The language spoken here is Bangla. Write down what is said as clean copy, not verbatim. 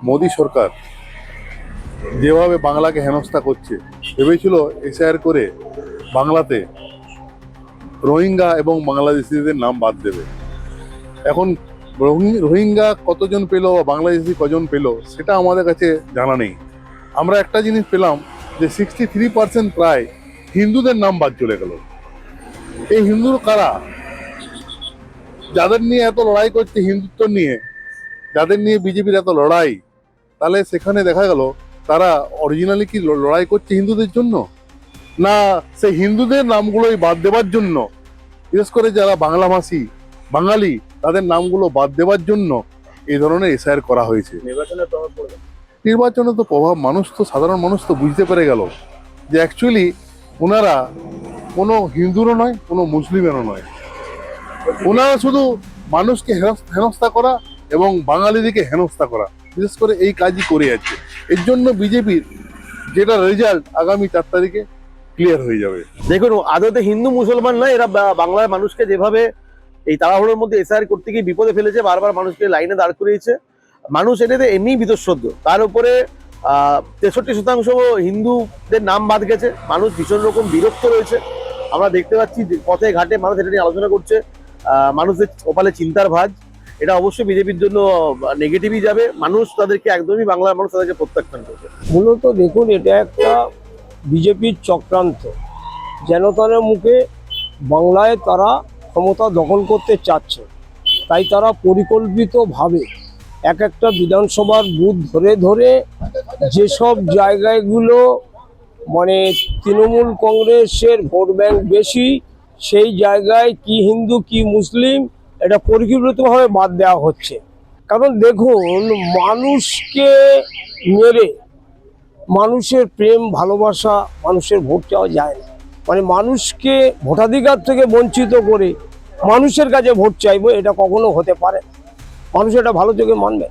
মোদী সরকার যেভাবে বাংলাকে হেনস্থা করছে, ভেবেছিল এসআইআর করে বাংলাতে রোহিঙ্গা এবং বাংলাদেশিদের নাম বাদ দেবে। এখন রোহিঙ্গা কতজন পেল বা বাংলাদেশি কজন পেল সেটা আমাদের কাছে জানা নেই। আমরা একটা জিনিস পেলাম যে 63% প্রায় হিন্দুদের নাম বাদ চলে গেল। এই হিন্দু কারা? যাদের নিয়ে এত লড়াই করছে হিন্দুত্ব নিয়ে, যাদের নিয়ে বিজেপির এত লড়াই, তাহলে সেখানে দেখা গেল তারা অরিজিনালি কি লড়াই করছে হিন্দুদের জন্য, না সেই হিন্দুদের নামগুলোই বাদ দেওয়ার জন্য, বিশেষ করে যারা বাংলাভাষী বাঙালি তাদের নামগুলো বাদ দেওয়ার জন্য এই ধরনের এসআইআর করা হয়েছে। নির্বাচনে তো প্রভাব সাধারণ মানুষ তো বুঝতে পেরে গেল যে অ্যাকচুয়ালি ওনারা কোনো হিন্দুরও নয়, কোনো মুসলিমেরও নয়, ওনারা শুধু মানুষকে হেনস্থা করা এবং বাঙালিদিকে হেনস্থা করা, বিশেষ করে এই কাজই করে যাচ্ছে। এর জন্য বিজেপির যেটা রেজাল্ট আগামী 4 তারিখে ক্লিয়ার হয়ে যাবে। দেখুন, আদতে হিন্দু মুসলমান নয়, এরা বাংলার মানুষকে যেভাবে এই তাড়াহুড়োর মধ্যে এসআইআর করতে গিয়ে বিপদে ফেলেছে, বারবার মানুষকে লাইনে দাঁড় করিয়েছে। মানুষ এটাতে এমনি বীতশ্রদ্ধ, তার উপরে 63% হিন্দুদের নাম বাদ গেছে। মানুষ ভীষণ রকম বিরক্ত রয়েছে। আমরা দেখতে পাচ্ছি পথে ঘাটে মানুষ এটা নিয়ে আলোচনা করছে। মানুষের কপালে চিন্তার ভাঁজ। এটা অবশ্যই বিজেপির জন্য নেগেটিভই যাবে। মানুষ তাদেরকে একদমই, বাংলার মানুষ তাদেরকে প্রত্যাখ্যান করবে। মূলত দেখুন, এটা একটা বিজেপির চক্রান্ত। যেন তার মুখে বাংলায় তারা ক্ষমতা দখল করতে চাচ্ছে, তাই তারা পরিকল্পিতভাবে এক একটা বিধানসভার বুথ ধরে ধরে যেসব জায়গাগুলো মানে তৃণমূল কংগ্রেসের ভোট ব্যাংক বেশি, সেই জায়গায় কি হিন্দু কি মুসলিম এটা পরিকল্পিতভাবে বাদ দেওয়া হচ্ছে। কারণ দেখুন, মানুষকে মেরে মানুষের প্রেম ভালোবাসা, মানুষের ভোট চাওয়া যায় না। মানে মানুষকে ভোটাধিকার থেকে বঞ্চিত করে মানুষের কাছে ভোট চাইবো, এটা কখনো হতে পারে না। মানুষ এটা ভালো চোখে মানবে।